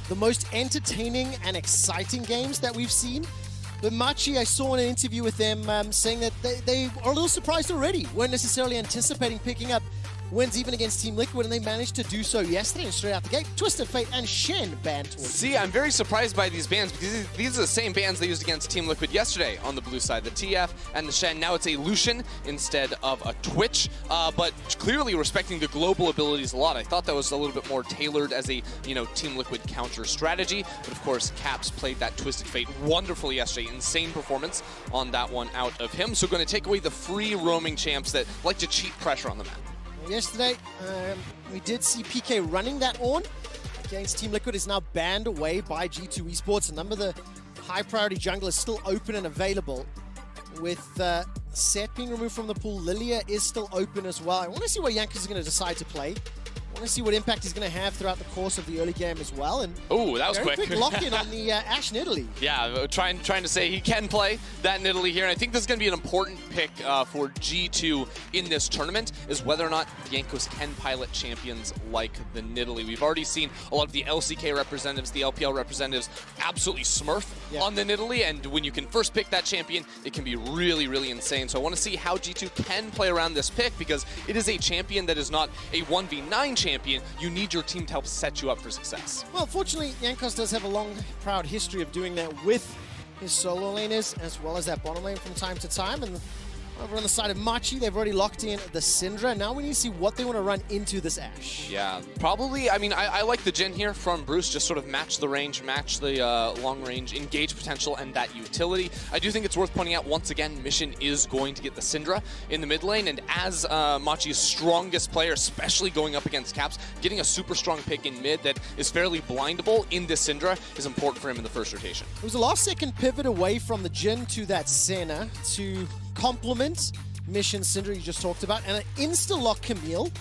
the most entertaining and exciting games that we've seen. But Machi, I saw in an interview with them saying that they are a little surprised already. Weren't necessarily anticipating picking up wins even against Team Liquid, and they managed to do so yesterday and straight out the gate. Twisted Fate and Shen banned towards. See, I'm very surprised by these bans because these are the same bans they used against Team Liquid yesterday on the blue side, the TF and the Shen. Now it's a Lucian instead of a Twitch, but clearly respecting the global abilities a lot. I thought that was a little bit more tailored as a, Team Liquid counter strategy, but of course, Caps played that Twisted Fate wonderfully yesterday. Insane performance on that one out of him. So going to take away the free roaming champs that like to cheat pressure on the map. Yesterday, we did see PK running that on against Team Liquid. Is now banned away by G2 Esports. A number of the high priority jungle is still open and available. With Set being removed from the pool, Lilia is still open as well. I want to see what Jankos is going to decide to play. I want to see what impact he's going to have throughout the course of the early game as well. And oh, that was very quick. lock-in on the Ashe Nidalee. Yeah, trying to say he can play that Nidalee here. And I think this is going to be an important pick for G2 in this tournament, is whether or not Jankos can pilot champions like the Nidalee. We've already seen a lot of the LCK representatives, the LPL representatives, absolutely smurf on the Nidalee. And when you can first pick that champion, it can be really, really insane. So I want to see how G2 can play around this pick, because it is a champion that is not a 1v9 champion. You need your team to help set you up for success. Well, fortunately, Jankos does have a long, proud history of doing that with his solo laners as well as that bottom lane from time to time. And over on the side of Machi, they've already locked in the Syndra. Now we need to see what they want to run into this Ashe. Yeah, probably. I mean, I like the Jhin here from Bruce. Just sort of match the range, match the long range, engage potential, and that utility. I do think it's worth pointing out, once again, Mission is going to get the Syndra in the mid lane. And as Machi's strongest player, especially going up against Caps, getting a super strong pick in mid that is fairly blindable in this Syndra is important for him in the first rotation. It was a last second pivot away from the Jhin to that Senna to complement Mission Syndra you just talked about, and an insta-lock Camille.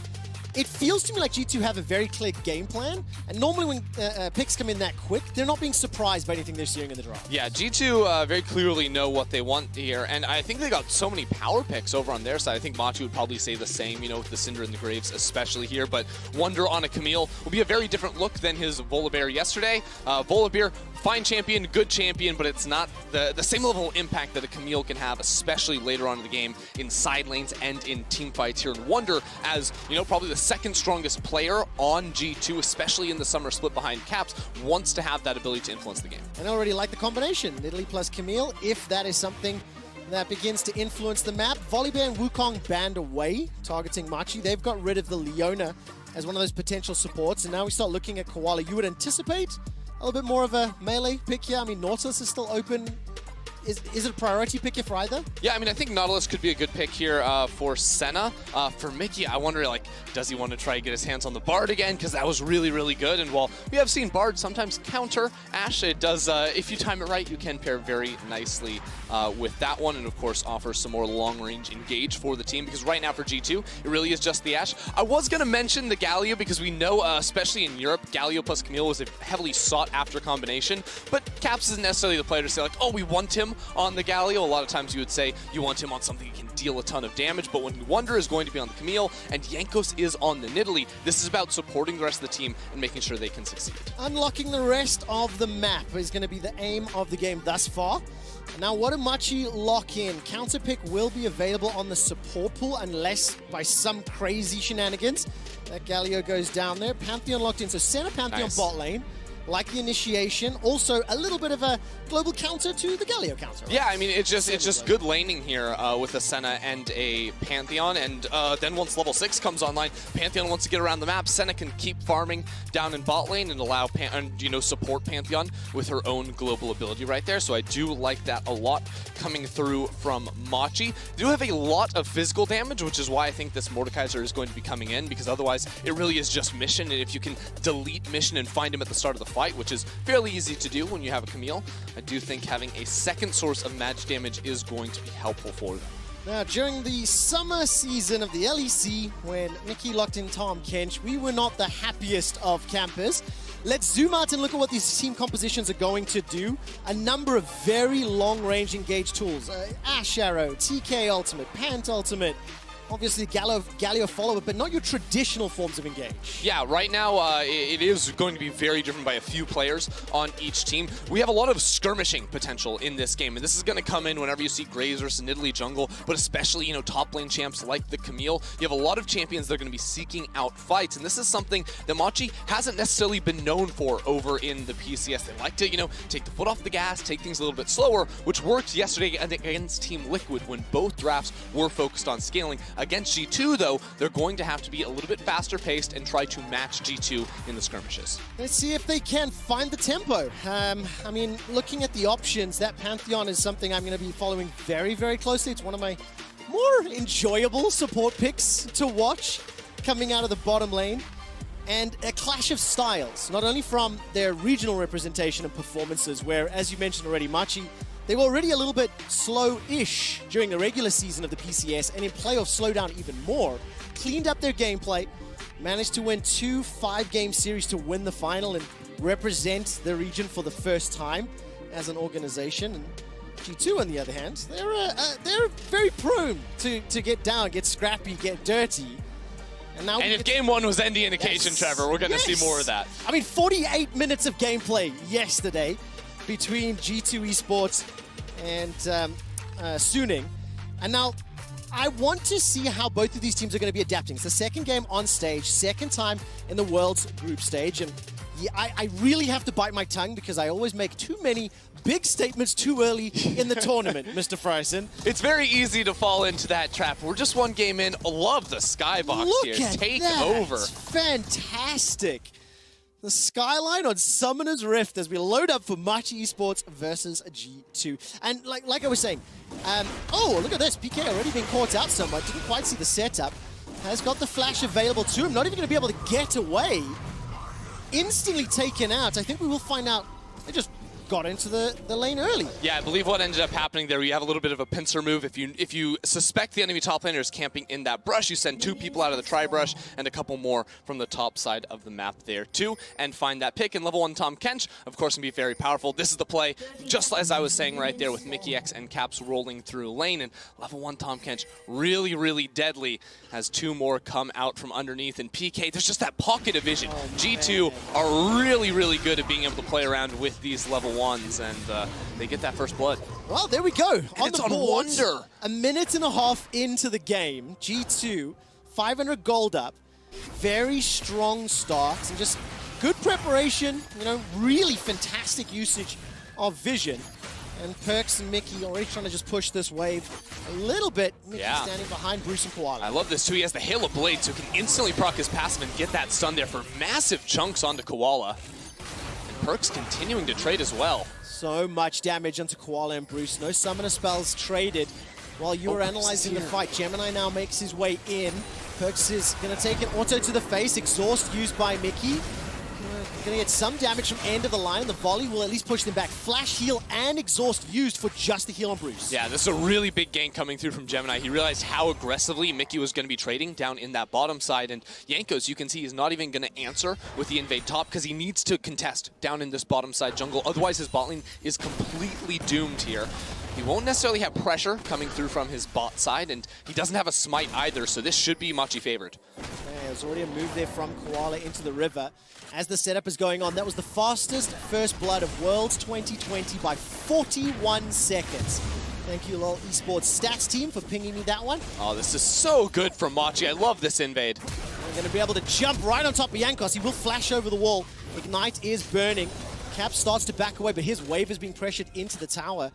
It feels to me like G2 have a very clear game plan, and normally when picks come in that quick, they're not being surprised by anything they're seeing in the draft. Yeah, G2 very clearly know what they want here, and I think they got so many power picks over on their side. I think Machi would probably say the same, with the Syndra and the Graves especially here, but Wonder on a Camille will be a very different look than his Volibear yesterday. Volibear, fine champion, good champion, but it's not the same level of impact that a Camille can have, especially later on in the game in side lanes and in team fights here. And Wonder, as probably the second strongest player on G2, especially in the summer split behind Caps, wants to have that ability to influence the game. And I already like the combination, Nidalee plus Camille, if that is something that begins to influence the map. Volibear and Wukong banned away, targeting Machi. They've got rid of the Leona as one of those potential supports, and now we start looking at Koala. You would anticipate a little bit more of a melee pick here. I mean, Nautilus is still open. Is it a priority pick here for either? Yeah, I mean, I think Nautilus could be a good pick here for Senna. For Mickey, I wonder, does he want to try to get his hands on the Bard again? Because that was really, really good. And while we have seen Bard sometimes counter Ashe, it does, if you time it right, you can pair very nicely with that one. And of course, offer some more long-range engage for the team. Because right now for G2, it really is just the Ashe. I was going to mention the Galio because we know, especially in Europe, Galio plus Camille was a heavily sought-after combination. But Caps isn't necessarily the player to say, oh, we want him on the Galio. A lot of times you would say you want him on something he can deal a ton of damage, but when Wonder is going to be on the Camille and Jankos is on the Nidalee, this is about supporting the rest of the team and making sure they can succeed. Unlocking the rest of the map is going to be the aim of the game thus far. Now, what do Machi lock in? Counter pick will be available on the support pool unless by some crazy shenanigans that Galio goes down there. Pantheon locked in, so center Pantheon bot lane. Like the initiation, also a little bit of a global counter to the Galio counter. Right? Yeah, I mean, it's just good laning here with a Senna and a Pantheon, and then once level 6 comes online, Pantheon wants to get around the map. Senna can keep farming down in bot lane and allow support Pantheon with her own global ability right there. So I do like that a lot coming through from Machi. They do have a lot of physical damage, which is why I think this Mordekaiser is going to be coming in, because otherwise it really is just Mission, and if you can delete Mission and find him at the start of the fight, which is fairly easy to do when you have a Camille, I do think having a second source of magic damage is going to be helpful for them. Now, during the summer season of the LEC, when Mickey locked in Tom Kench, we were not the happiest of campers. Let's zoom out and look at what these team compositions are going to do. A number of very long-range engage tools. Ashe Arrow, TK Ultimate, Pant Ultimate, obviously Galio follow-up, but not your traditional forms of engage. Yeah, right now it is going to be very different by a few players on each team. We have a lot of skirmishing potential in this game, and this is going to come in whenever you see Graves versus Nidalee jungle, but especially, you know, top lane champs like the Camille. You have a lot of champions that are going to be seeking out fights, and this is something that Machi hasn't necessarily been known for over in the PCS. They like to, you know, take the foot off the gas, take things a little bit slower, which worked yesterday against Team Liquid when both drafts were focused on scaling. Against G2, though, they're going to have to be a little bit faster paced and try to match G2 in the skirmishes. Let's see if they can find the tempo. I mean, looking at the options, that Pantheon is something I'm going to be following very, very closely. It's one of my more enjoyable support picks to watch coming out of the bottom lane. And a clash of styles, not only from their regional representation and performances, where, as you mentioned already, Machi, they were already a little bit slow-ish during the regular season of the PCS, and in playoffs slowed down even more. Cleaned up their gameplay, managed to win 2 5-game series to win the final and represent the region for the first time as an organization. And G2, on the other hand, they're very prone to get down, get scrappy, get dirty. And if game 1 was any indication, yes, Trevor, we're going to see more of that. I mean, 48 minutes of gameplay yesterday between G2 Esports and Suning. And now, I want to see how both of these teams are going to be adapting. It's the second game on stage, second time in the World's group stage. And yeah, I really have to bite my tongue because I always make too many big statements too early in the tournament, Mr. Fryson. It's very easy to fall into that trap. We're just one game in. Love the skybox here. Take over. Fantastic. The skyline on Summoner's Rift as we load up for Machi Esports versus G2. And like I was saying, oh, look at this. PK already being caught out so much. Didn't quite see the setup. Has got the flash available to him. Not even going to be able to get away. Instantly taken out. I think we will find out. They just got into the lane early. Yeah, I believe what ended up happening there, you have a little bit of a pincer move. If you suspect the enemy top laner is camping in that brush, you send 2 people out of the tri-brush and a couple more from the top side of the map there too, and find that pick. And level 1 Tahm Kench, of course, can be very powerful. This is the play, just as I was saying right there with Mickey X and Caps rolling through lane. And level 1 Tahm Kench, really, really deadly as 2 more come out from underneath. And PK, there's just that pocket of vision. Oh, G2 are really, really good at being able to play around with these level 1s, and they get that first blood. Well, there we go. On the board, Wonder. A minute and a half into the game, G2, 500 gold up, very strong start, and just good preparation, you know, really fantastic usage of vision. And Perks and Mickey already trying to just push this wave a little bit. Mickey standing behind Bruce and Koala. I love this too. He has the Hail of Blade, so he can instantly proc his passive and get that stun there for massive chunks onto Koala. And Perks continuing to trade as well. So much damage onto Koala and Bruce. No summoner spells traded while you were analyzing the fight. Gemini now makes his way in. Perks is going to take an auto to the face. Exhaust used by Mickey. Going to get some damage from end of the line. The volley will at least push them back. Flash heal and exhaust used for just the heal on Bruce. Yeah, this is a really big gain coming through from Gemini. He realized how aggressively Mickey was going to be trading down in that bottom side. And Jankos, you can see, is not even going to answer with the invade top because he needs to contest down in this bottom side jungle. Otherwise, his bot lane is completely doomed here. He won't necessarily have pressure coming through from his bot side, and he doesn't have a smite either, so this should be Machi favored. There's already a move there from Koala into the river. As the setup is going on, that was the fastest first blood of Worlds 2020 by 41 seconds. Thank you, LOL Esports stats team, for pinging me that one. Oh, this is so good from Machi. I love this invade. We're going to be able to jump right on top of Jankos. He will flash over the wall. Ignite is burning. Cap starts to back away, but his wave is being pressured into the tower.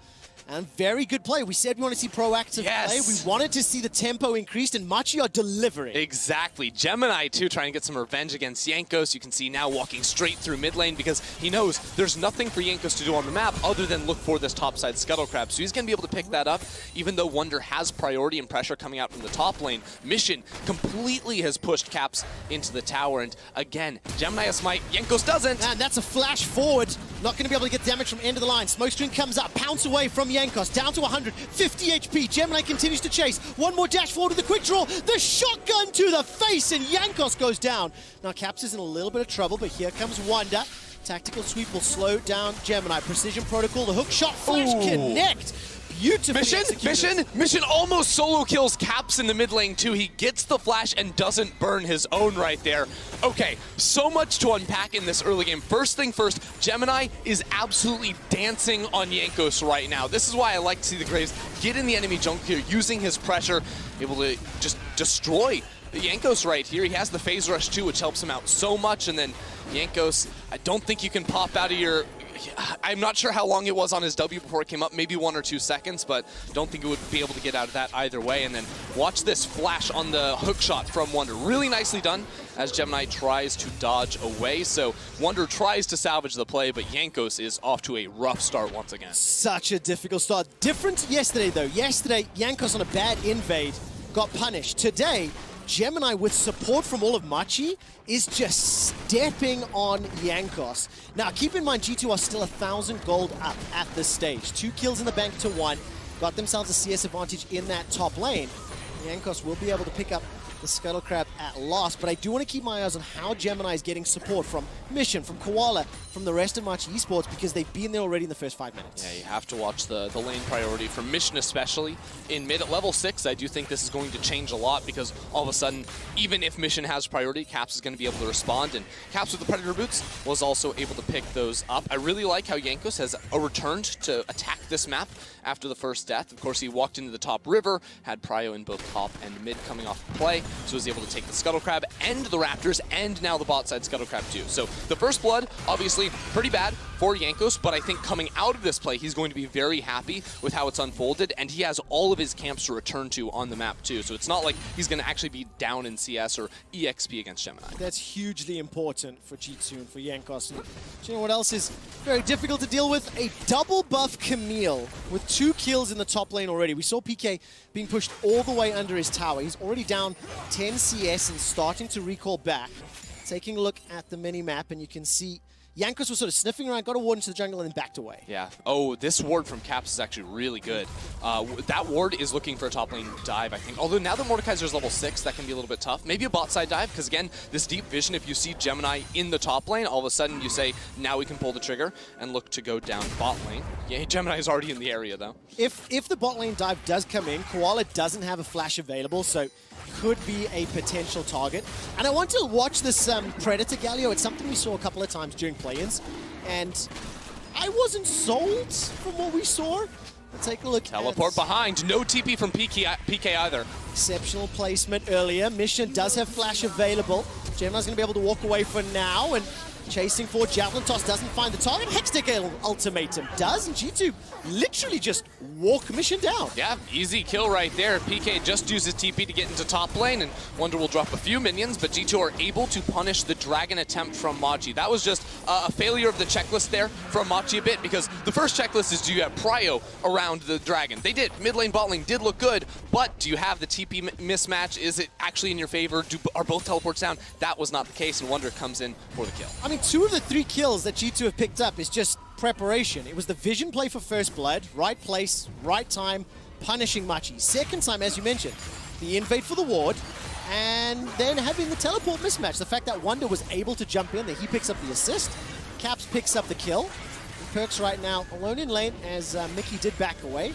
And very good play. We said we want to see proactive play. We wanted to see the tempo increased, and Machi are delivering. Exactly. Gemini, too, trying to get some revenge against Jankos. You can see now walking straight through mid lane because he knows there's nothing for Jankos to do on the map other than look for this topside scuttle crab. So he's going to be able to pick that up, even though Wonder has priority and pressure coming out from the top lane. Mission completely has pushed Caps into the tower. And again, Gemini has smite. Jankos doesn't. And that's a flash forward. Not going to be able to get damage from end of the line. Smokescreen comes up, pounce away from Jankos, down to 100, 50 HP. Gemini continues to chase. One more dash forward with the quick draw. The shotgun to the face, and Jankos goes down. Now Caps is in a little bit of trouble, but here comes Wonder. Tactical sweep will slow down Gemini. Precision protocol, the hook shot, flash connect. beautifully executed. Mission almost solo kills Caps in the mid lane too. He gets the flash and doesn't burn his own right there. Okay, so much to unpack in this early game. First thing first, Gemini is absolutely dancing on Jankos right now. This is why I like to see the Graves get in the enemy jungle here, using his pressure, able to just destroy Jankos right here. He has the phase rush too, which helps him out so much. And then Jankos, I don't think you can pop out of your... I'm not sure how long it was on his W before it came up, maybe 1 or 2 seconds, but don't think it would be able to get out of that either way. And then watch this flash on the hook shot from Wonder. Really nicely done as Gemini tries to dodge away. So Wonder tries to salvage the play, but Jankos is off to a rough start once again. Such a difficult start. Different yesterday, though. Yesterday, Jankos on a bad invade got punished. Today, Gemini, with support from all of Machi, is just stepping on Jankos. Now, keep in mind, G2 are still 1,000 gold up at this stage. 2 kills in the bank to 1. Got themselves a CS advantage in that top lane. Jankos will be able to pick up the Scuttle Crab at last, but I do want to keep my eyes on how Gemini is getting support from Mission, from Koala, from the rest of Machi Esports, because they've been there already in the first 5 minutes. Yeah, you have to watch the lane priority from Mission, especially in mid. At level 6, I do think this is going to change a lot, because all of a sudden, even if Mission has priority, Caps is going to be able to respond, and Caps with the Predator boots was also able to pick those up. I really like how Jankos has returned to attack this map after the first death. Of course, he walked into the top river, had Prio in both top and mid coming off the play, so was able to take the Scuttle Crab and the Raptors, and now the bot side Scuttle Crab too. So the first blood, obviously pretty bad for Jankos, but I think coming out of this play, he's going to be very happy with how it's unfolded, and he has all of his camps to return to on the map too. So it's not like he's going to actually be down in CS or EXP against Gemini. That's hugely important for G2 and for Jankos. And you know what else is very difficult to deal with? A double buff Camille with 2 kills in the top lane already. We saw PK being pushed all the way under his tower. He's already down 10 CS and starting to recall back. Taking a look at the mini-map, and you can see Jankos was sort of sniffing around, got a ward into the jungle, and then backed away. Yeah. Oh, this ward from Caps is actually really good. That ward is looking for a top lane dive, I think. Although now that Mordekaiser's level 6, that can be a little bit tough. Maybe a bot side dive, because again, this deep vision, if you see Gemini in the top lane, all of a sudden you say, now we can pull the trigger and look to go down bot lane. Yeah, Gemini is already in the area, though. If the bot lane dive does come in, Koala doesn't have a flash available, so could be a potential target. And I want to watch this Predator Galio. It's something we saw a couple of times during play-ins, and I wasn't sold from what we saw. Let's take a look. Teleport behind. No TP from PK either. Exceptional placement earlier. Mission does have flash available. Gemini's going to be able to walk away for now, and chasing for Javelin Toss doesn't find the target. Hextech Ultimatum does, and G2 literally just walk Mission down. Yeah, easy kill right there. PK just uses TP to get into top lane, and Wonder will drop a few minions, but G2 are able to punish the dragon attempt from Machi. That was just a failure of the checklist there from Machi a bit, because the first checklist is, do you have Prio around the dragon? They did. Mid lane, bot lane did look good, but do you have the TP mismatch? Is it actually in your favor? Are both teleports down? That was not the case, and Wonder comes in for the kill. I mean, 2 of the 3 kills that G2 have picked up is just preparation. It was the vision play for first blood, right place, right time, punishing Machi. Second time, as you mentioned, the invade for the ward, and then having the teleport mismatch. The fact that Wonder was able to jump in there, he picks up the assist, Caps picks up the kill. And Perks right now alone in lane as Mickey did back away.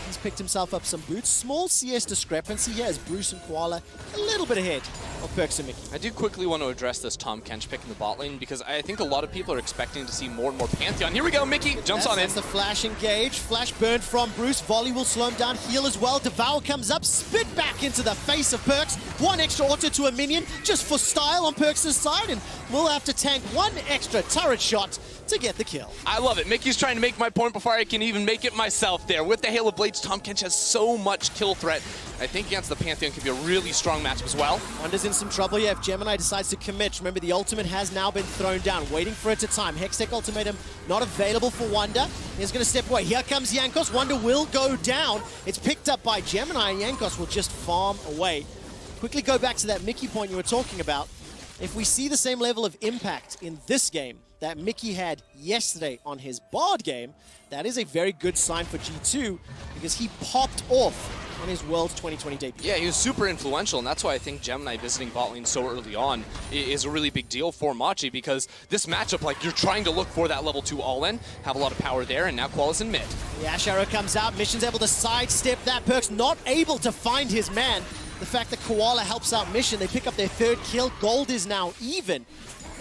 He's picked himself up some boots. Small CS discrepancy here as Bruce and Koala a little bit ahead of Perks and Mickey. I do quickly want to address this Tom Kench pick in the bot lane, because I think a lot of people are expecting to see more and more Pantheon. Here we go, Mickey jumps on in. That's the flash engage. Flash burned from Bruce. Volley will slow him down. Heal as well. Devour comes up. Spit back into the face of Perks. 1 extra auto to a minion just for style on Perks' side, and we'll have to tank 1 extra turret shot to get the kill. I love it. Mickey's trying to make my point before I can even make it myself there. With the Hail of Blades, Tom Kench has so much kill threat. I think against the Pantheon could be a really strong matchup as well. Wonder's in some trouble here if Gemini decides to commit. Remember, the ultimate has now been thrown down, waiting for it to time. Hextech Ultimatum not available for Wonder. He's going to step away. Here comes Jankos. Wonder will go down. It's picked up by Gemini, and Jankos will just farm away. Quickly go back to that Mickey point you were talking about. If we see the same level of impact in this game that Mickey had yesterday on his Bard game, that is a very good sign for G2, because he popped off on his Worlds 2020 debut. Yeah, he was super influential, and that's why I think Gemini visiting bot lane so early on is a really big deal for Machi, because this matchup, like, you're trying to look for that level 2 all-in, have a lot of power there, and now Koala's in mid. The Ash Arrow comes out, Mission's able to sidestep that, Perkz not able to find his man. The fact that Koala helps out Mission, they pick up their 3rd kill, gold is now even.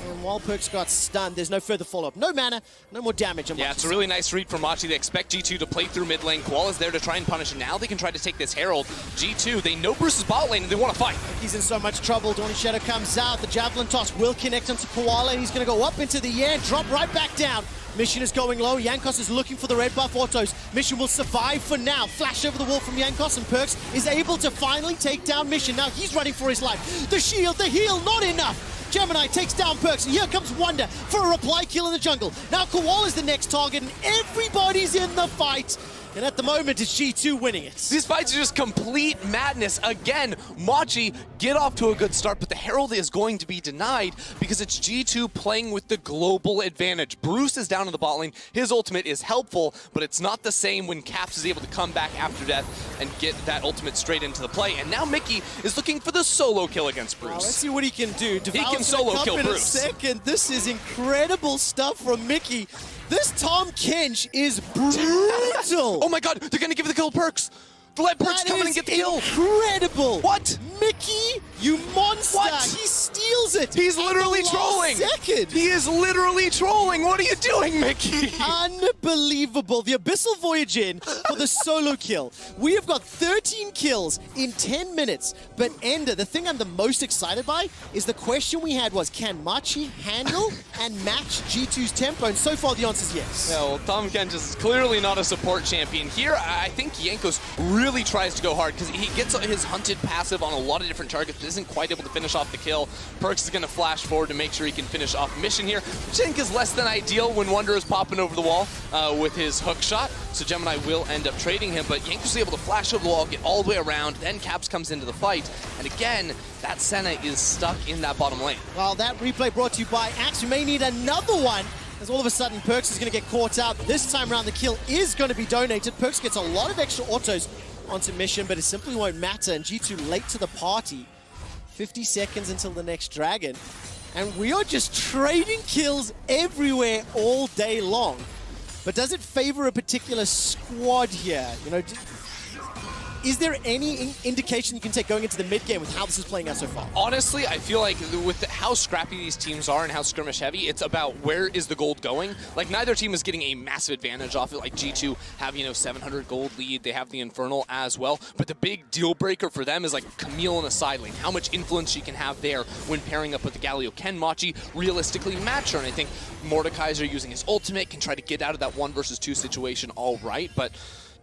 And while Perkz got stunned, there's no further follow-up. No mana, no more damage. Yeah, it's a really nice read from Machi. They expect G2 to play through mid lane. Koala's there to try and punish, and now they can try to take this Herald. G2, they know Bruce's bot lane, and they want to fight. He's in so much trouble. Dawning Shadow comes out. The Javelin toss will connect onto Koala, and he's going to go up into the air and drop right back down. Mission is going low. Jankos is looking for the red buff autos. Mission will survive for now. Flash over the wall from Jankos, and Perkz is able to finally take down Mission. Now he's running for his life. The shield, the heal, not enough. Gemini takes down Perkz, and here comes Wonder for a reply kill in the jungle. Now Koala's the next target, and everybody's in the fight. And at the moment, it's G2 winning it. These fights are just complete madness. Again, Machi get off to a good start, but the Herald is going to be denied because it's G2 playing with the global advantage. Bruce is down in the bot lane. His ultimate is helpful, but it's not the same when Caps is able to come back after death and get that ultimate straight into the play. And now Mickey is looking for the solo kill against Bruce. Let's see what he can do. He can solo kill Bruce. In a second. This is incredible stuff from Mickey. This Tom Kench is brutal. Oh my god, they're gonna give the kill Perkz. Let Perkz come in and get the kill. Incredible. What? Mickey, you monster. What? He steals it. He's literally trolling. Second. He is literally trolling. What are you doing, Mickey? Unbelievable. The Abyssal Voyage in for the solo kill. We have got 13 kills in 10 minutes. But Ender, the thing I'm the most excited by is the question we had was, can Machi handle and match G2's tempo? And so far the answer is yes. Yeah, well, Tom Kench is clearly not a support champion. Here, I think Jankos really tries to go hard because he gets his hunted passive on a lot of different targets, but isn't quite able to finish off the kill. Perkz is going to flash forward to make sure he can finish off Mission here, which I think is less than ideal when Wonder is popping over the wall with his hook shot. So Gemini will end up trading him, but Jankos is able to flash over the wall, get all the way around, then Caps comes into the fight. And again, that Senna is stuck in that bottom lane. Well, that replay brought to you by Axe. We may need another one, as all of a sudden Perkz is going to get caught out. This time around, the kill is going to be donated. Perkz gets a lot of extra autos onto Mission, but it simply won't matter. And G2 late to the party. 50 seconds until the next dragon. And we are just trading kills everywhere all day long. But does it favor a particular squad here? You know, is there any indication you can take going into the mid game with how this is playing out so far? Honestly, I feel like with how scrappy these teams are and how skirmish heavy, it's about where is the gold going. Like, neither team is getting a massive advantage off it. Like, G2 have, 700 gold lead. They have the Infernal as well. But the big deal breaker for them is, like, Camille in the side lane. How much influence she can have there when pairing up with the Galio. Can Machi realistically match her? And I think Mordekaiser using his ultimate can try to get out of that 1 versus 2 situation all right, but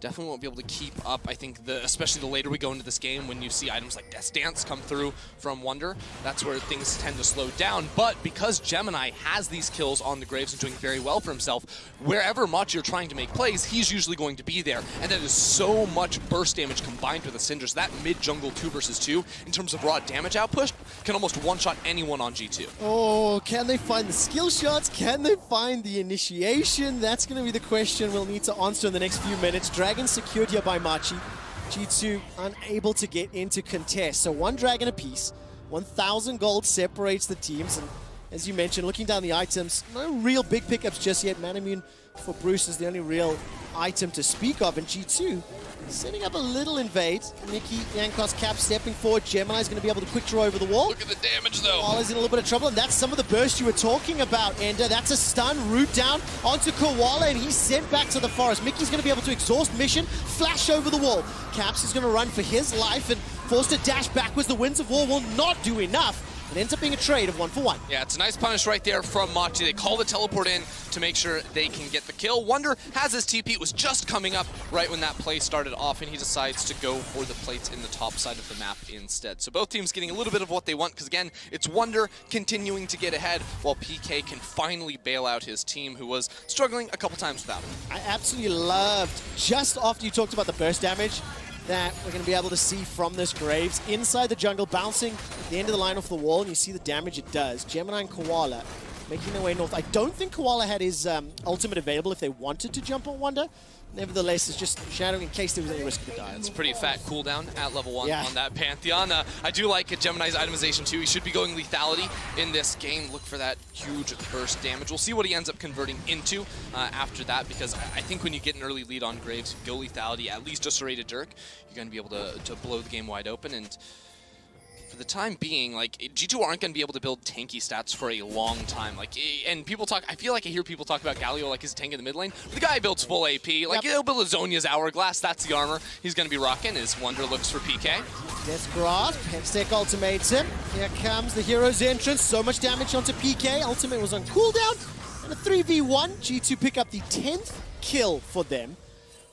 definitely won't be able to keep up. I think, especially the later we go into this game, when you see items like Death Dance come through from Wonder, that's where things tend to slow down. But because Gemini has these kills on the Graves and doing very well for himself, wherever Machi are trying to make plays, he's usually going to be there. And that is so much burst damage combined with the Cinders. That mid-jungle 2 versus 2, in terms of raw damage output, can almost one-shot anyone on G2. Oh, can they find the skill shots? Can they find the initiation? That's going to be the question we'll need to answer in the next few minutes. Dragon secured here by Machi. G2 unable to get into contest. So 1 dragon apiece. 1,000 gold separates the teams. And as you mentioned, looking down the items, no real big pickups just yet. Manamune for Bruce is the only real item to speak of. And G2 setting up a little invade. Nikki, Jankos, Cap stepping forward. Gemini's going to be able to quick draw over the wall. Look at the damage, though. Koala's in a little bit of trouble, and that's some of the burst you were talking about, Ender. That's a stun, root down onto Koala, and he's sent back to the forest. Mickey's going to be able to exhaust Mission, flash over the wall. Caps is going to run for his life and forced to dash backwards. The Winds of War will not do enough. It ends up being a trade of 1 for 1. Yeah, it's a nice punish right there from Machi. They call the teleport in to make sure they can get the kill. Wonder has his TP. It was just coming up right when that play started off, and he decides to go for the plates in the top side of the map instead. So both teams getting a little bit of what they want, because again, it's Wonder continuing to get ahead, while PK can finally bail out his team, who was struggling a couple times without him. I absolutely loved, just after you talked about the burst damage, that we're going to be able to see from this Graves inside the jungle, bouncing at the end of the line off the wall, and you see the damage it does. Gemini and Koala making their way north. I don't think Koala had his ultimate available if they wanted to jump on Wonder. Nevertheless, it's just shadowing in case there was any risk of a die. It's a pretty fat cooldown at level 1 on that Pantheon. I do like Gemini's itemization too. He should be going lethality in this game. Look for that huge burst damage. We'll see what he ends up converting into after that, because I think when you get an early lead on Graves, you go lethality, at least a serrated Dirk, you're going to be able to blow the game wide open. And for the time being, like, G2 aren't going to be able to build tanky stats for a long time. Like, and people talk, I feel like I hear people talk about Galio like he's a tank in the mid lane. But the guy builds full AP. Like, he'll build a Zhonya's Hourglass. That's the armor he's going to be rocking. His Wonder looks for PK. Gets grasp. Hextech ultimates him. Here comes the hero's entrance. So much damage onto PK. Ultimate was on cooldown. And a 3v1. G2 pick up the 10th kill for them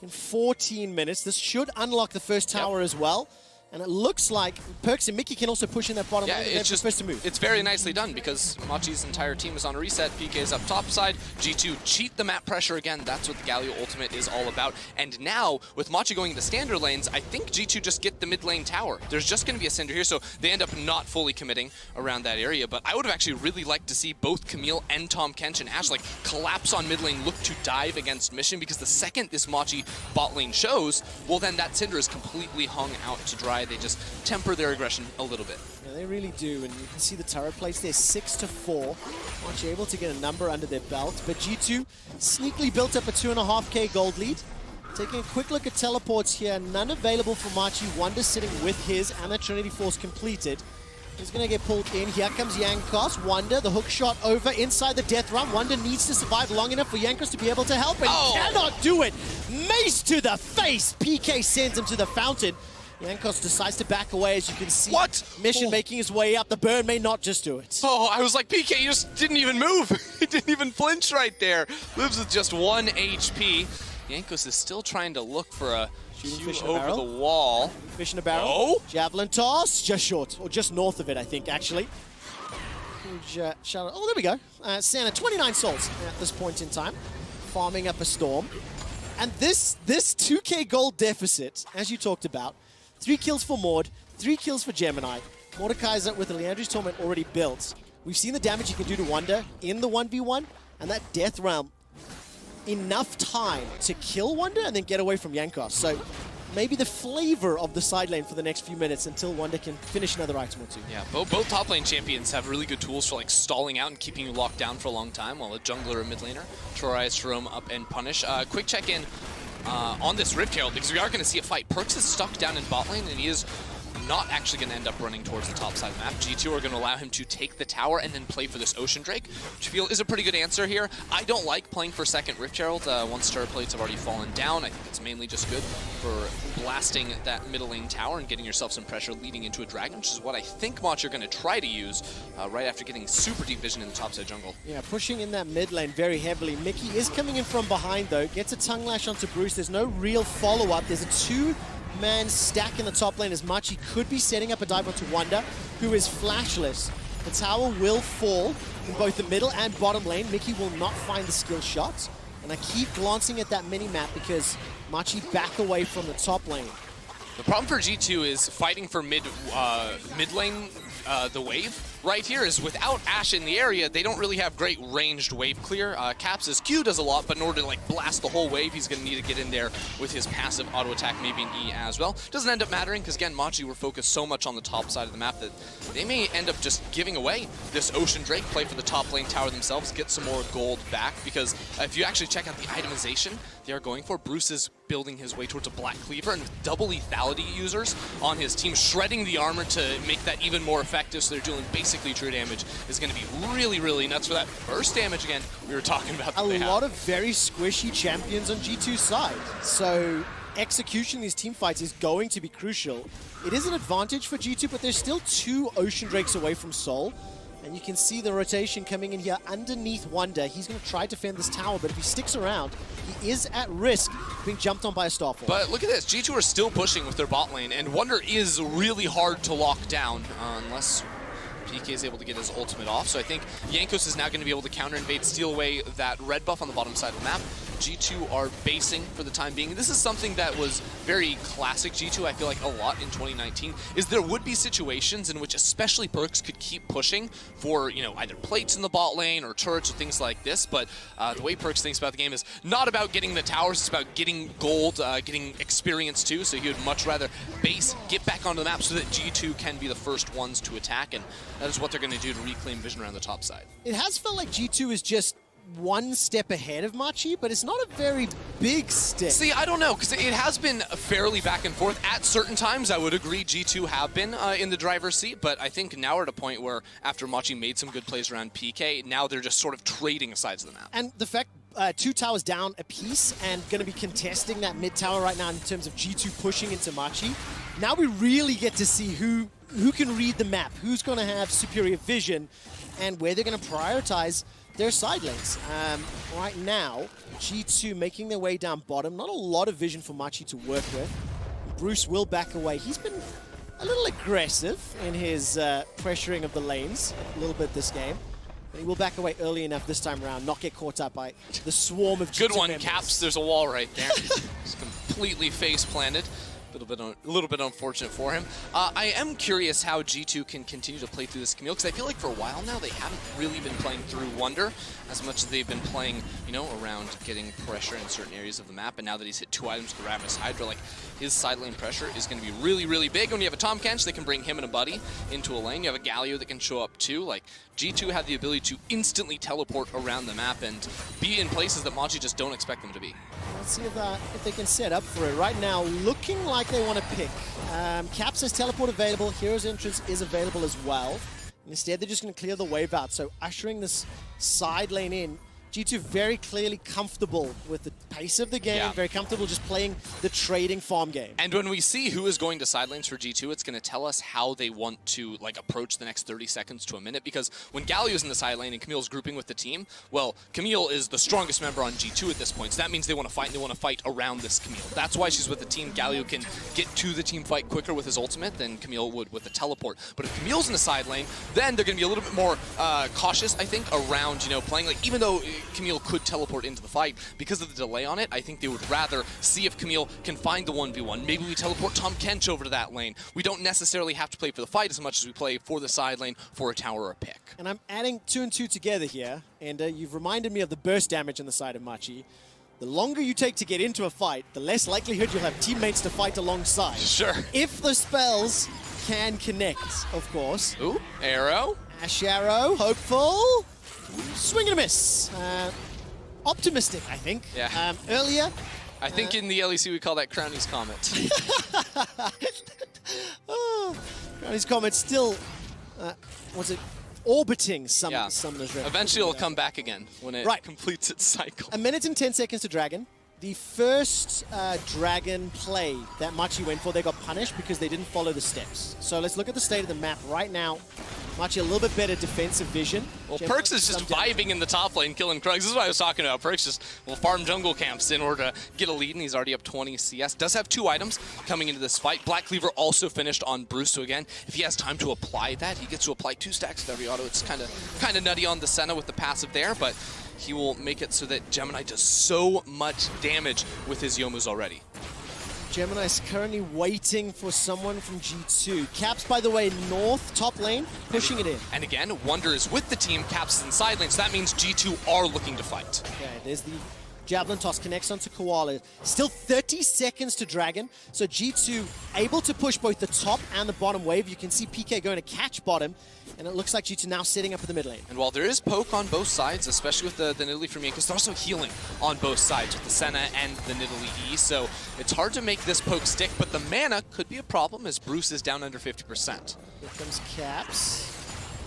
in 14 minutes. This should unlock the first tower as well. And it looks like Perks and Mickey can also push in that bottom lane. It's just supposed to move. It's very nicely done because Machi's entire team is on a reset. PK's up top side. G2 cheat the map pressure again. That's what the Galio ultimate is all about. And now, with Machi going to standard lanes, I think G2 just get the mid lane tower. There's just going to be a Cinder here, so they end up not fully committing around that area. But I would have actually really liked to see both Camille and Tahm Kench and Ashe like collapse on mid lane, look to dive against Mission, because the second this Machi bot lane shows, well then that Cinder is completely hung out to dry. They just temper their aggression a little bit. Yeah, they really do, and you can see the turret plates there, 6-4. Machi able to get a number under their belt, but G2 sneakily built up a 2.5k gold lead. Taking a quick look at teleports here, none available for Machi. Wonder sitting with his, and the Trinity Force completed. He's going to get pulled in. Here comes Jankos. Wonder, the hook shot over inside the death run. Wonder needs to survive long enough for Jankos to be able to help, and cannot do it. Mace to the face. PK sends him to the fountain. Jankos decides to back away, as you can see. What? Mission making his way up. The burn may not just do it. Oh, I was like, PK, you just didn't even move. He didn't even flinch right there. Lives with just 1 HP. Jankos is still trying to look for a fish over the wall. Fish in a barrel. Oh. Javelin toss, just short, or just north of it, I think, actually. Huge shout out. Oh, there we go. Santa, 29 souls at this point in time, farming up a storm. And this 2k gold deficit, as you talked about, 3 kills for Maud, 3 kills for Gemini. Mordekaiser with the Leandri's Torment already built. We've seen the damage he can do to Wonder in the 1v1, and that Death Realm, enough time to kill Wonder and then get away from Jankos. So maybe the flavor of the side lane for the next few minutes until Wonder can finish another item or two. Yeah, both top lane champions have really good tools for like stalling out and keeping you locked down for a long time, while a jungler or mid laner tries to roam up and punish. Quick check-in on this Rift Herald, because we are going to see a fight. Perks is stuck down in bot lane, and he is not actually going to end up running towards the top side of the map. G2 are going to allow him to take the tower and then play for this Ocean Drake, which I feel is a pretty good answer here. I don't like playing for second Rift Herald once turret plates have already fallen down. I think it's mainly just good for blasting that middle lane tower and getting yourself some pressure leading into a dragon, which is what I think Machi are going to try to use right after getting super deep vision in the top side jungle. Yeah, pushing in that mid lane very heavily. Mickey is coming in from behind though, gets a tongue lash onto Bruce. There's no real follow-up. There's a 2-man stack in the top lane as Machi could be setting up a dive onto Wonder, who is flashless. The tower will fall in both the middle and bottom lane. Mickey will not find the skill shot. And I keep glancing at that mini-map because Machi back away from the top lane. The problem for G2 is fighting for mid lane, the wave right here is without Ashe in the area, they don't really have great ranged wave clear. Caps' Q does a lot, but in order to like blast the whole wave, he's going to need to get in there with his passive auto attack, maybe an E as well. Doesn't end up mattering because again, Machi were focused so much on the top side of the map that they may end up just giving away this Ocean Drake, play for the top lane tower themselves, get some more gold back, because if you actually check out the itemization they are going for, Bruce is building his way towards a Black Cleaver and with double lethality users on his team, shredding the armor to make that even more effective, so they're doing basically true damage. Is going to be really, really nuts for that burst damage again we were talking about. A lot of very squishy champions on G2's side, so execution in these team fights is going to be crucial. It is an advantage for G2, but they're still 2 Ocean Drakes away from Soul. And you can see the rotation coming in here underneath Wonder. He's going to try to defend this tower, but if he sticks around, he is at risk of being jumped on by a Starfall. But look at this, G2 are still pushing with their bot lane, and Wonder is really hard to lock down unless PK is able to get his ultimate off. So I think Jankos is now going to be able to counter invade, steal away that red buff on the bottom side of the map. G2 are basing for the time being. This is something that was very classic G2, I feel like a lot in 2019, is there would be situations in which especially Perkz could keep pushing for, you know, either plates in the bot lane or turrets or things like this, but the way Perkz thinks about the game is not about getting the towers, it's about getting gold, getting experience too, so he would much rather base, get back onto the map so that G2 can be the first ones to attack, and that is what they're going to do to reclaim vision around the top side. It has felt like G2 is just one step ahead of Machi, but it's not a very big step. See, I don't know, because it has been fairly back and forth. At certain times, I would agree G2 have been in the driver's seat, but I think now we're at a point where after Machi made some good plays around PK, now they're just sort of trading sides of the map. And the fact 2 towers down a piece and going to be contesting that mid tower right now in terms of G2 pushing into Machi, now we really get to see who can read the map, who's going to have superior vision, and where they're going to prioritize their side lanes. Right now, G2 making their way down bottom. Not a lot of vision for Machi to work with. Bruce will back away. He's been a little aggressive in his pressuring of the lanes a little bit this game. But he will back away early enough this time around, not get caught up by the swarm of G2 Good one, members. Caps. There's a wall right there. Just completely face planted. A little bit unfortunate for him. I am curious how G2 can continue to play through this Camille, because I feel like for a while now they haven't really been playing through Wonder as much as they've been playing, you know, around getting pressure in certain areas of the map. And now that he's hit 2 items with the Ravenous Hydra, like his side lane pressure is going to be really, really big. When you have a Tom Kench, they can bring him and a buddy into a lane. You have a Galio that can show up too. Like G2 have the ability to instantly teleport around the map and be in places that Machi just don't expect them to be. Let's see if they can set up for it. Right now, looking like they want to pick. Cap says teleport available. Hero's entrance is available as well. Instead, they're just going to clear the wave out. So ushering this side lane in. G2 very clearly comfortable with the pace of the game, very comfortable just playing the trading farm game. And when we see who is going to side lanes for G2, it's going to tell us how they want to like approach the next 30 seconds to a minute, because when Galio's in the side lane and Camille's grouping with the team, well, Camille is the strongest member on G2 at this point, so that means they want to fight, and they want to fight around this Camille. That's why she's with the team. Galio can get to the team fight quicker with his ultimate than Camille would with the teleport. But if Camille's in the side lane, then they're going to be a little bit more cautious, I think, around, you know, playing, like, even though Camille could teleport into the fight, because of the delay on it, I think they would rather see if Camille can find the 1v1. Maybe we teleport Tom Kench over to that lane. We don't necessarily have to play for the fight as much as we play for the side lane, for a tower or a pick. And I'm adding 2 and 2 together here, and you've reminded me of the burst damage on the side of Machi. The longer you take to get into a fight, the less likelihood you'll have teammates to fight alongside. Sure. If the spells can connect, of course. Ooh, arrow. Ash arrow, hopeful. Swing and a miss. Optimistic, I think. Yeah. Earlier. I think in the LEC we call that Crowny's Comet. Oh, Crowny's Comet still, what's it? Orbiting Summoner's Rift. Eventually it'll come back again when it completes its cycle. 1 minute and 10 seconds to Dragon. The first Dragon play that Machi went for, they got punished because they didn't follow the steps. So let's look at the state of the map right now. Machi a little bit better defensive vision. Well, Perkz is just vibing in the top lane, killing Krugs. This is what I was talking about. Perkz just will farm jungle camps in order to get a lead, and he's already up 20 CS. Does have 2 items coming into this fight. Black Cleaver also finished on Bruce, so again, if he has time to apply that, he gets to apply 2 stacks with every auto. It's kind of nutty on the Senna with the passive there, but he will make it so that Gemini does so much damage with his Yomus already. Gemini is currently waiting for someone from G2. Caps, by the way, north, top lane, pushing it in. And again, Wonder is with the team, Caps is in side lane, so that means G2 are looking to fight. Okay, there's the Javelin toss, connects onto Koala. Still 30 seconds to Dragon, so G2 able to push both the top and the bottom wave. You can see PK going to catch bottom, and it looks like G2 now sitting up in the mid lane. And while there is poke on both sides, especially with the Nidalee from Yankees, they're also healing on both sides with the Senna and the Nidalee E, so it's hard to make this poke stick, but the mana could be a problem as Bruce is down under 50%. Here comes Caps.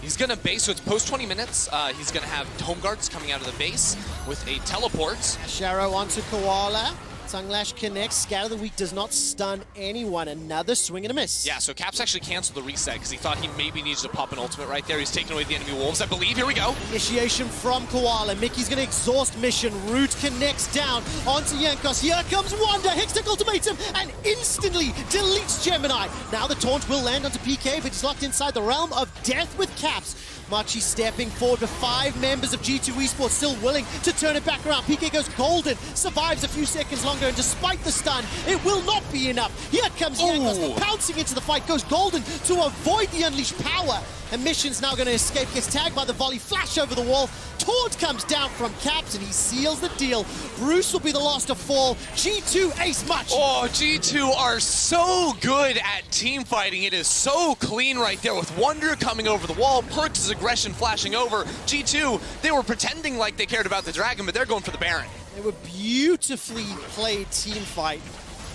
He's going to base, so it's post 20 minutes. He's going to have Home Guards coming out of the base with a teleport. Sharo onto Koala. Sunglash connects. Scatter the Weak does not stun anyone. Another swing and a miss. Yeah, so Caps actually canceled the reset because he thought he maybe needed to pop an ultimate right there. He's taking away the enemy wolves, I believe. Here we go. Initiation from Koala. Mickey's going to exhaust mission. Root connects down onto Yankos. Here comes Wanda. Hextech ultimatum and instantly deletes Gemini. Now the taunt will land onto PK, but he's locked inside the realm of death with Caps. Machi stepping forward with 5 members of G2 Esports still willing to turn it back around. PK goes golden, survives a few seconds longer, and despite the stun, it will not be enough. Here comes Yankos, pouncing into the fight, goes golden to avoid the unleashed power. And Mission's now going to escape, gets tagged by the volley, flash over the wall. Taunt comes down from Caps, and he seals the deal. Bruce will be the last to fall. G2 ace Machi. Oh, G2 are so good at team fighting. It is so clean right there with Wonder coming over the wall, Perks' aggression flashing over. G2, they were pretending like they cared about the Dragon, but they're going for the Baron. They were beautifully played team fight.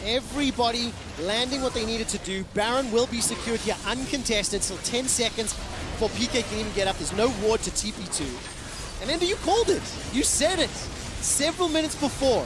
Everybody landing what they needed to do. Baron will be secured here uncontested, still 10 seconds before PK can even get up. There's no ward to TP2. And Ender, you called it. You said it several minutes before.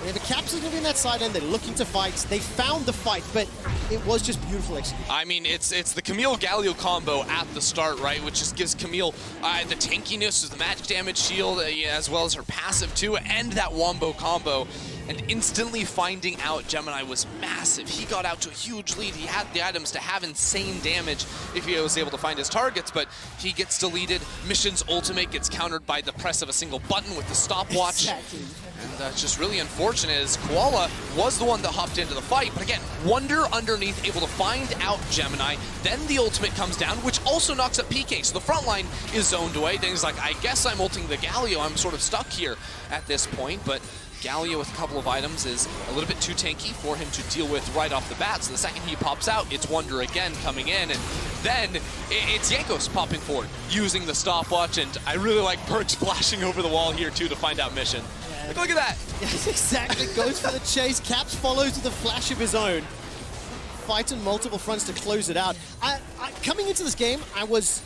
And the Caps are going to be in that side end. They're looking to fight. They found the fight, but it was just beautiful execution. I mean, it's the Camille Galio combo at the start, right? Which just gives Camille the tankiness, the magic damage shield, as well as her passive too, and that wombo combo. And instantly finding out Gemini was massive. He got out to a huge lead. He had the items to have insane damage if he was able to find his targets, but he gets deleted. Mission's ultimate gets countered by the press of a single button with the stopwatch. Exactly. And it's just really unfortunate as Koala was the one that hopped into the fight. But again, Wonder underneath, able to find out Gemini. Then the ultimate comes down, which also knocks up PK. So the front line is zoned away. Then he's like, I guess I'm ulting the Galio. I'm sort of stuck here at this point. But Galio with a couple of items is a little bit too tanky for him to deal with right off the bat. So the second he pops out, it's Wonder again coming in. And then it's Yankos popping forward, using the stopwatch. And I really like Perks flashing over the wall here too to find out Mission. Yeah. Look at that. Yes, exactly. Goes for the chase. Caps follows with a flash of his own. Fight on multiple fronts to close it out. Coming into this game, I was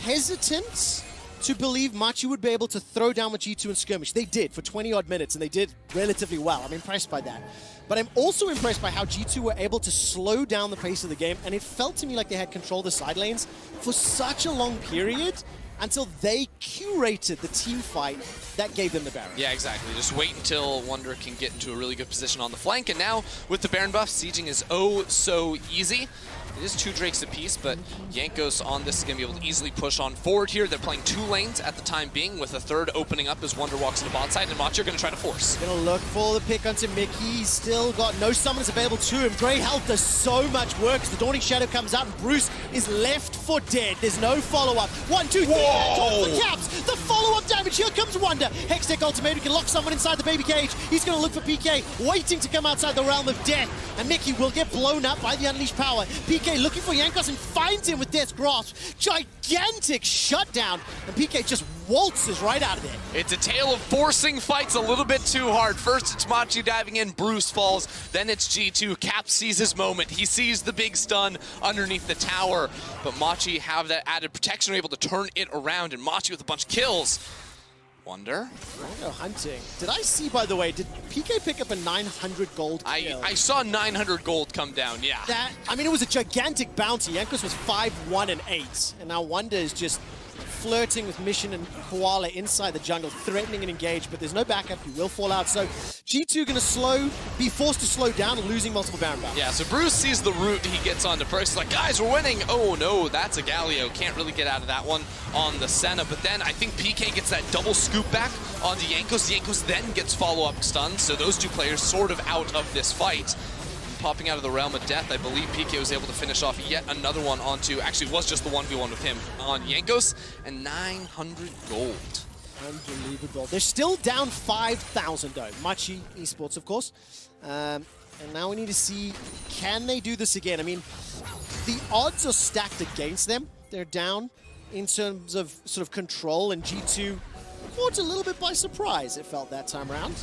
hesitant to believe Machi would be able to throw down with G2 and skirmish. They did for 20-odd minutes, and they did relatively well. I'm impressed by that. But I'm also impressed by how G2 were able to slow down the pace of the game, and it felt to me like they had control of the side lanes for such a long period until they curated the team fight that gave them the Baron. Yeah, exactly. Just wait until Wonder can get into a really good position on the flank, and now with the Baron buff, sieging is oh so easy. It is 2 Drakes apiece, but Yankos on this is going to be able to easily push on forward here. They're playing 2 lanes at the time being, with a third opening up as Wonder walks into bot side, and Machi are going to try to force. Going to look for the pick onto Mickey. He's still got no summons available to him. Great health does so much work as the Dawning Shadow comes out, and Bruce is left for dead. There's no follow-up. 1, 2, 3. Whoa! The Caps. The follow-up damage. Here comes Wonder. Hextech ultimate. He can lock someone inside the baby cage. He's going to look for PK, waiting to come outside the realm of death. And Mickey will get blown up by the unleashed power. PK looking for Yankos and finds him with Death's Grasp. Gigantic shutdown, and PK just waltzes right out of there. It's a tale of forcing fights a little bit too hard. First it's Machi diving in, Bruce falls, then it's G2. Cap sees his moment. He sees the big stun underneath the tower, but Machi have that added protection, able to turn it around, and Machi with a bunch of kills. Wonder. Go hunting. Did I see, by the way, did PK pick up a 900 gold kill? I saw 900 gold come down, yeah. I mean, it was a gigantic bounty. Yankos was 5-1 and 8, and now Wonder is just flirting with Mission and Koala inside the jungle, threatening and engage, but there's no backup. He will fall out. So G2 going to be forced to slow down, losing multiple Baron buffs. Yeah, so Bruce sees the route he gets onto Perks. He's like, guys, we're winning. Oh no, that's a Galio. Can't really get out of that one on the Senna. But then I think PK gets that double scoop back onto Yankos. Yankos then gets follow-up stun. So those 2 players sort of out of this fight. Popping out of the realm of death, I believe PK was able to finish off yet another one onto, actually it was just the 1v1 with him on Yankos, and 900 gold. Unbelievable. They're still down 5,000 though. Machi Esports, of course. And now we need to see, can they do this again? I mean, the odds are stacked against them. They're down in terms of sort of control, and G2 caught a little bit by surprise, it felt that time around.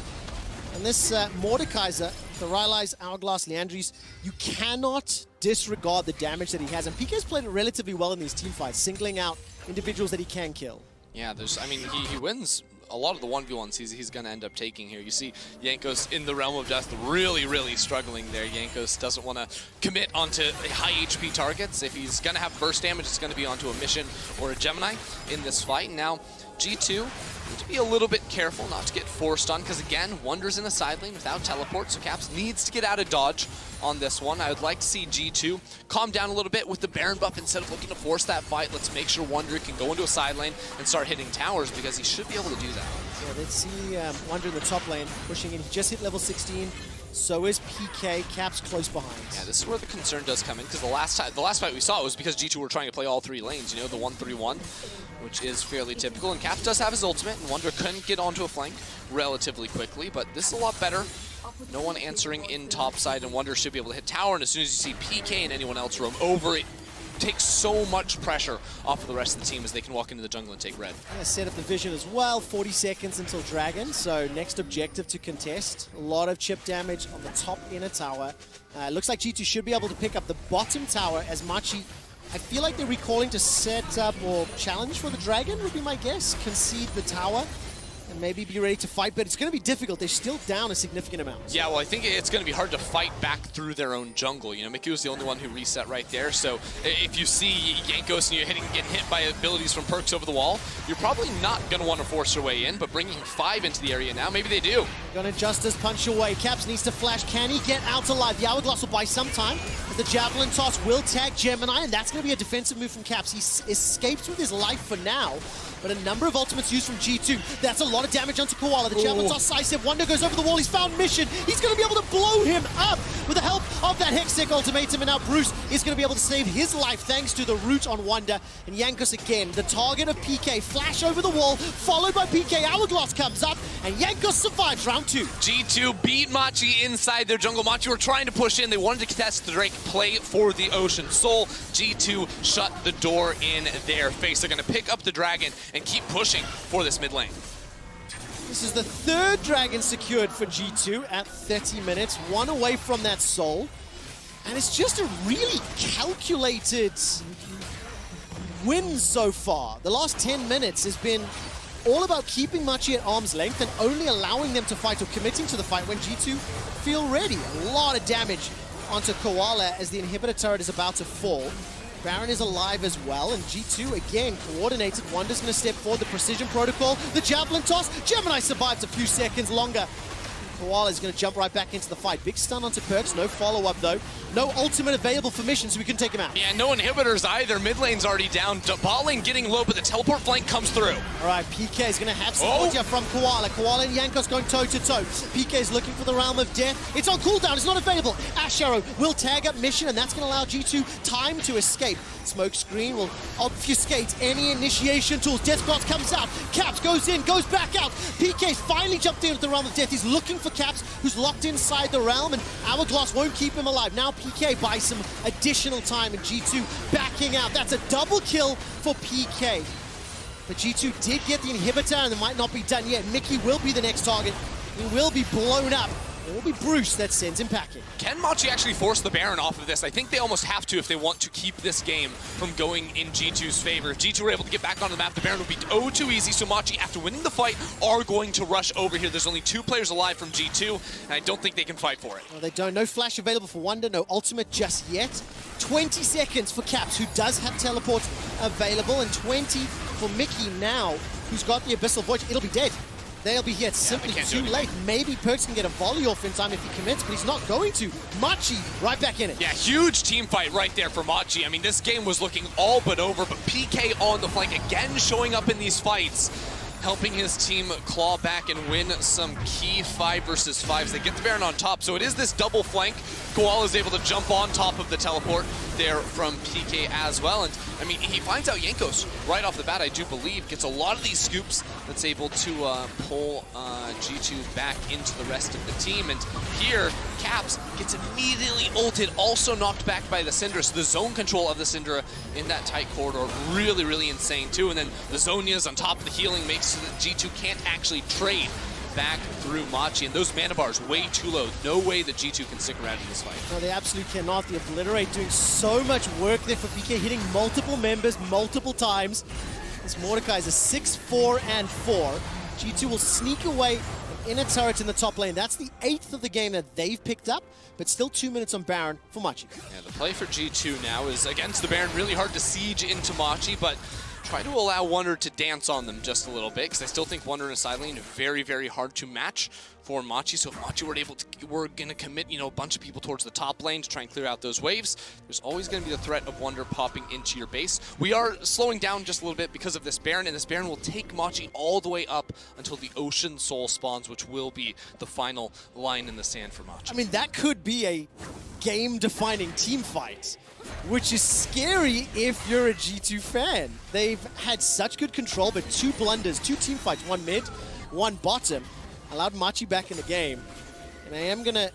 And this Mordekaiser, the Rylai's, Hourglass, Leandries, you cannot disregard the damage that he has. And PK's played it relatively well in these team fights, singling out individuals that he can kill. Yeah, I mean, he wins a lot of the 1v1s he's going to end up taking here. You see Jankos in the realm of death really, really struggling there. Jankos doesn't want to commit onto high HP targets. If he's going to have burst damage, it's going to be onto a Mission or a Gemini in this fight. Now, G2 need to be a little bit careful not to get forced on, because again, Wonder's in a side lane without teleport, so Caps needs to get out of dodge on this one. I would like to see G2 calm down a little bit with the Baron buff. Instead of looking to force that fight, let's make sure Wonder can go into a side lane and start hitting towers, because he should be able to do that. Yeah, let's see Wonder in the top lane pushing in. He just hit level 16. So is PK. Caps close behind. Yeah, this is where the concern does come in, because the last fight we saw was because G2 were trying to play all 3 lanes, you know, the 1-3-1, which is fairly typical. And Caps does have his ultimate, and Wonder couldn't get onto a flank relatively quickly, but this is a lot better. No one answering in top side, and Wonder should be able to hit tower, and as soon as you see PK and anyone else roam over, it takes so much pressure off of the rest of the team as they can walk into the jungle and take red. Yeah, set up the vision as well. 40 seconds until Dragon, so next objective to contest. A lot of chip damage on the top inner tower. Looks like G2 should be able to pick up the bottom tower as Machi, I feel like they're recalling to set up or challenge for the Dragon would be my guess. Concede the tower and maybe be ready to fight, but it's going to be difficult. They're still down a significant amount. Yeah, well, I think it's going to be hard to fight back through their own jungle. You know, Mickey was the only one who reset right there, so if you see Jankos and you're getting hit by abilities from perks over the wall, you're probably not going to want to force your way in, but bringing 5 into the area now, maybe they do. Gonna Justice punch away. Caps needs to flash. Can he get out alive? The Hourglass will buy some time, but the Javelin toss will tag Gemini, and that's going to be a defensive move from Caps. He escapes with his life for now, but a number of ultimates used from G2. That's a lot of damage onto Koala. The Javelin toss decisive. Wonder goes over the wall. He's found Mission. He's going to be able to blow him up with the help of that Hextech ultimatum, and now Bruce is going to be able to save his life thanks to the root on Wonder. And Jankos again, the target of PK. Flash over the wall, followed by PK. Hourglass comes up, and Jankos survives round 2. G2 beat Machi inside their jungle. Machi were trying to push in. They wanted to contest the Drake, play for the Ocean Soul. G2 shut the door in their face. They're going to pick up the Dragon and keep pushing for this mid lane. This is the 3rd Dragon secured for G2 at 30 minutes. 1 away from that Soul. And it's just a really calculated win so far. The last 10 minutes has been all about keeping Machi at arm's length and only allowing them to fight or committing to the fight when G2 feel ready. A lot of damage onto Koala as the inhibitor turret is about to fall. Baron is alive as well, and G2 again coordinated. Wonder's going to step forward, the precision protocol, the Javelin toss. Gemini survives a few seconds longer. Koala is going to jump right back into the fight. Big stun onto Perks, no follow-up though. No ultimate available for Mission, so we can take him out. Yeah, no inhibitors either. Mid lane's already down. Bot lane getting low, but the teleport flank comes through. All right, PK is going to have Soldier from Koala. Koala and Jankos going toe-to-toe. PK is looking for the Realm of Death. It's on cooldown, it's not available. Ash Arrow will tag up Mission, and that's going to allow G2 time to escape. Smoke screen will obfuscate any initiation tools. Death Gloss comes out. Caps goes in, goes back out. PK's finally jumped in with the Realm of Death. He's looking for Caps, who's locked inside the realm, and Hourglass won't keep him alive. Now PK buys some additional time, and G2 backing out. That's a double kill for PK. But G2 did get the inhibitor, and it might not be done yet. Mickey will be the next target. He will be blown up. It will be Bruce that sends him packing. Can Machi actually force the Baron off of this? I think they almost have to if they want to keep this game from going in G2's favor. If G2 were able to get back onto the map, the Baron would be too easy, so Machi, after winning the fight, are going to rush over here. There's only 2 players alive from G2, and I don't think they can fight for it. No, they don't. No flash available for Wonder, no ultimate just yet. 20 seconds for Caps, who does have teleports available, and 20 for Mickey now, who's got the Abyssal Void. It'll be dead. They'll be here. It's simply too late. Maybe Perks can get a volley off in time if he commits, but he's not going to. Machi right back in it. Yeah, huge team fight right there for Machi. I mean, this game was looking all but over, but PK on the flank again showing up in these fights, helping his team claw back and win some key 5 versus 5s. They get the Baron on top, so it is this double flank. Koala is able to jump on top of the teleport there from PK as well. And I mean, he finds out Jankos right off the bat, I do believe, gets a lot of these scoops that's able to pull G2 back into the rest of the team. And here, Caps gets immediately ulted, also knocked back by the Syndra. So the zone control of the Syndra in that tight corridor, really, really insane too. And then the Zonias on top of the healing makes so that G2 can't actually trade back through Machi, and those mana bars way too low. No way that G2 can stick around in this fight. No, they absolutely cannot. The Obliterate doing so much work there for PK, hitting multiple members multiple times. This Mordecai is a 6-4-4. G2 will sneak away an inner turret in the top lane. That's the 8th of the game that they've picked up, but still 2 minutes on Baron for Machi. Yeah, the play for G2 now is against the Baron. Really hard to siege into Machi, but try to allow Wonder to dance on them just a little bit, because I still think Wonder in a side lane very, very hard to match for Machi. So if Machi were going to commit, a bunch of people towards the top lane to try and clear out those waves, there's always going to be the threat of Wonder popping into your base. We are slowing down just a little bit because of this Baron, and this Baron will take Machi all the way up until the Ocean Soul spawns, which will be the final line in the sand for Machi. I mean, that could be a game-defining team fight, which is scary if you're a G2 fan. They've had such good control, but 2 blunders, 2 team fights, 1 mid, 1 bottom, allowed Machi back in the game. And I am going to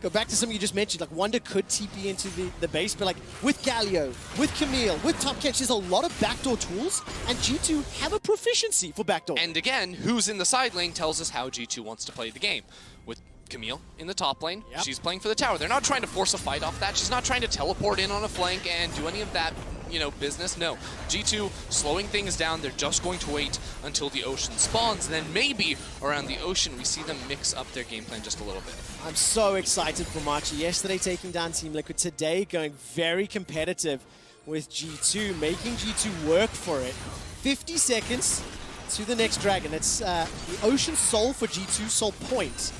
go back to something you just mentioned, like Wonder could TP into the base, but like with Galio, with Camille, with Top Catch, there's a lot of backdoor tools, and G2 have a proficiency for backdoor. And again, who's in the side lane tells us how G2 wants to play the game. With Camille in the top lane, she's playing for the tower. They're not trying to force a fight off that. She's not trying to teleport in on a flank and do any of that, business. No. G2 slowing things down. They're just going to wait until the ocean spawns, and then maybe around the ocean we see them mix up their game plan just a little bit. I'm so excited for Machi. Yesterday taking down Team Liquid, today going very competitive with G2, making G2 work for it. 50 seconds to the next dragon. It's the Ocean Soul for G2, Soul Points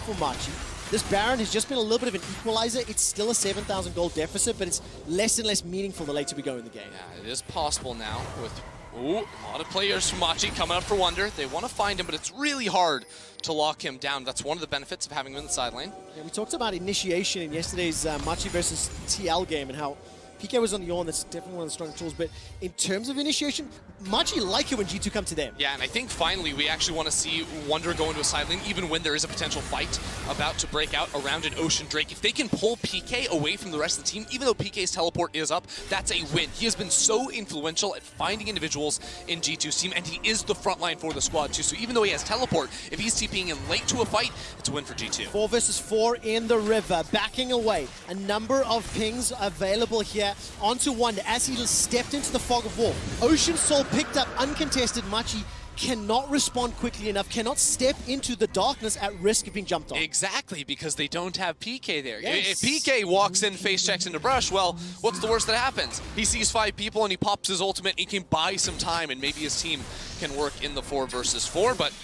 for Machi. This Baron has just been a little bit of an equalizer. It's still a 7,000 gold deficit, but it's less and less meaningful the later we go in the game. Yeah, it is possible now with a lot of players from Machi coming up for Wonder. They want to find him, but it's really hard to lock him down. That's one of the benefits of having him in the side lane. Yeah, we talked about initiation in yesterday's Machi versus TL game and how PK was on the Yawn. That's definitely one of the stronger tools. But in terms of initiation, Machi like it when G2 come to them. Yeah, and I think finally we actually want to see Wonder go into a side lane, even when there is a potential fight about to break out around an Ocean Drake. If they can pull PK away from the rest of the team, even though PK's teleport is up, that's a win. He has been so influential at finding individuals in G2's team, and he is the front line for the squad too. So even though he has teleport, if he's TPing in late to a fight, it's a win for G2. 4 versus 4 in the river, backing away. A number of pings available here onto Wonder as he stepped into the fog of war. Ocean Soul picked up uncontested. Machi cannot respond quickly enough, cannot step into the darkness at risk of being jumped on. Exactly, because they don't have PK there. Yes. If PK walks in, face checks into brush, well, what's the worst that happens? He sees 5 people and he pops his ultimate. He can buy some time, and maybe his team can work in the 4 versus 4, but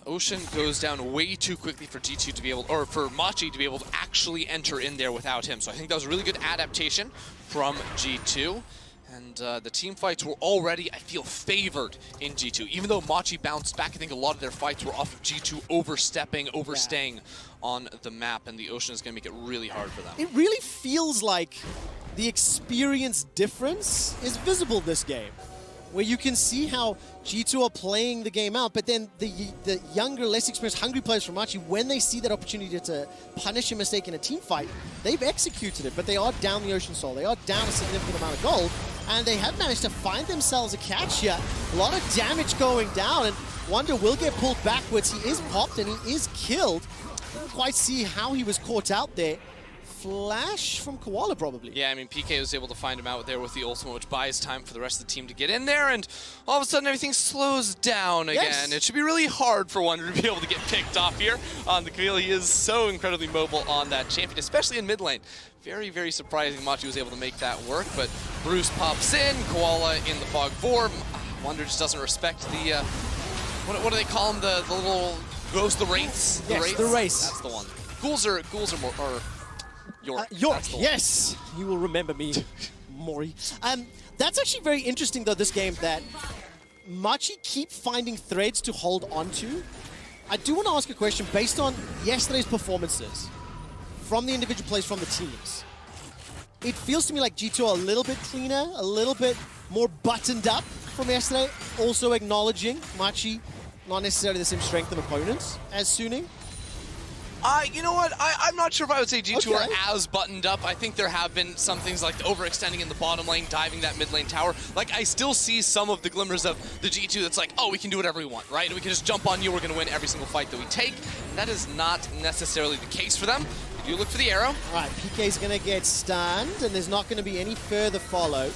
Ocean goes down way too quickly for G2 to be able, or for Machi to be able to actually enter in there without him. So I think that was a really good adaptation from G2. And the team fights were already, I feel, favored in G2. Even though Machi bounced back, I think a lot of their fights were off of G2 overstaying on the map, and the Ocean is going to make it really hard for them. It really feels like the experience difference is visible this game, where you can see how G2 are playing the game out, but then the younger, less experienced, hungry players from Machi, when they see that opportunity to punish a mistake in a team fight, they've executed it, but they are down the Ocean Soul. They are down a significant amount of gold, and they have managed to find themselves a catch here. A lot of damage going down, and Wonder will get pulled backwards. He is popped, and he is killed. Didn't quite see how he was caught out there. Flash from Koala, probably. Yeah, I mean, PK was able to find him out there with the ultimate, which buys time for the rest of the team to get in there, and all of a sudden everything slows down again. Yes. It should be really hard for Wonder to be able to get picked off here on the Camille. He is so incredibly mobile on that champion, especially in mid lane. Very, very surprising Machi was able to make that work, but Bruce pops in, Koala in the fog form. Wonder just doesn't respect the, what do they call them, the little ghost, the wraiths? Yes, the wraiths. That's the one. Ghouls are more, or York. Yes, you will remember me, Mori. That's actually very interesting, though, this game, that Machi keep finding threads to hold onto. I do want to ask a question based on yesterday's performances from the individual plays from the teams. It feels to me like G2 are a little bit cleaner, a little bit more buttoned up from yesterday, also acknowledging Machi not necessarily the same strength of opponents as Suning. You know what? I'm not sure if I would say G2 are Okay. as buttoned up. I think there have been some things like overextending in the bottom lane, diving that mid lane tower. Like, I still see some of the glimmers of the G2 that's like, oh, we can do whatever we want, right? We can just jump on you. We're going to win every single fight that we take. And that is not necessarily the case for them. They do look for the arrow. All right, PK's going to get stunned, and there's not going to be any further follow.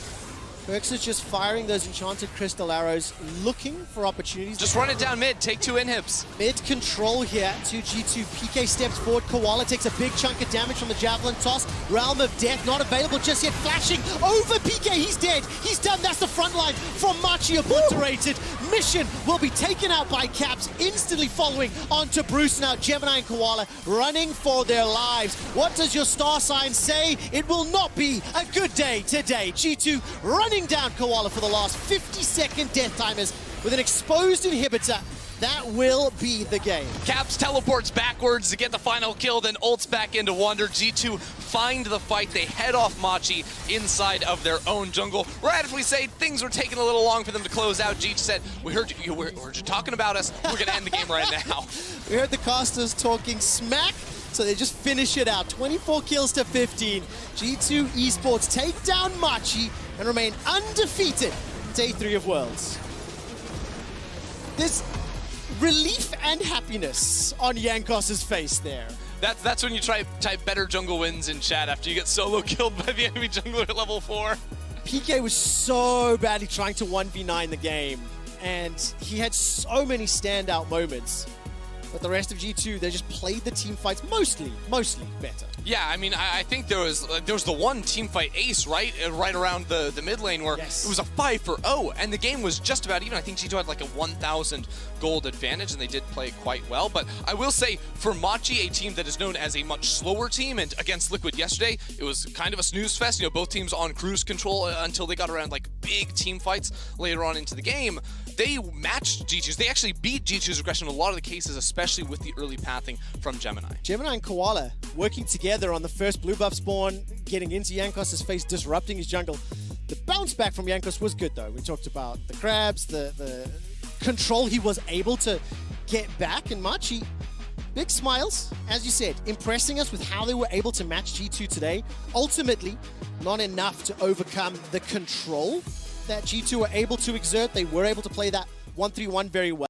Perks is just firing those enchanted crystal arrows, looking for opportunities. Just run it down mid, take 2 inhibs. Mid control here to G2. PK steps forward. Koala takes a big chunk of damage from the javelin toss. Realm of Death not available just yet. Flashing over PK. He's dead. He's done. That's the front line from Machi obliterated. Mission will be taken out by Caps, instantly following onto Bruce. Now Gemini and Koala running for their lives. What does your star sign say? It will not be a good day today. G2 running down Koala for the last 50-second death timers with an exposed inhibitor. That will be the game. Caps teleports backwards to get the final kill, then ults back into Wonder. G2 find the fight. They head off Machi inside of their own jungle. Right as we say things were taking a little long for them to close out, G2 said, we heard you talking about us. We're going to end the game right now. We heard the casters talking smack, so they just finish it out. 24 kills to 15. G2 Esports take down Machi and remain undefeated day 3 of Worlds. There's relief and happiness on Yankos's face there. That's when you type better jungle wins in chat after you get solo killed by the enemy jungler at level 4. PK was so badly trying to 1v9 the game, and he had so many standout moments. But the rest of G2, they just played the team fights mostly better. Yeah, I mean, I think there was the one team fight ace, right around the mid lane where Yes. it was a 5-0, and the game was just about even. I think G2 had like a 1,000 gold advantage, and they did play quite well. But I will say, for Machi, a team that is known as a much slower team, and against Liquid yesterday, it was kind of a snooze fest. You know, both teams on cruise control until they got around like big team fights later on into the game. They matched G2's. They actually beat G2's aggression in a lot of the cases, especially with the early pathing from Gemini. Gemini and Koala working together on the first blue buff spawn, getting into Yankos's face, disrupting his jungle. The bounce back from Yankos was good though. We talked about the crabs, the control he was able to get back, and Machi, big smiles, as you said, impressing us with how they were able to match G2 today. Ultimately, not enough to overcome the control that G2 were able to exert. They were able to play that 1-3-1 very well.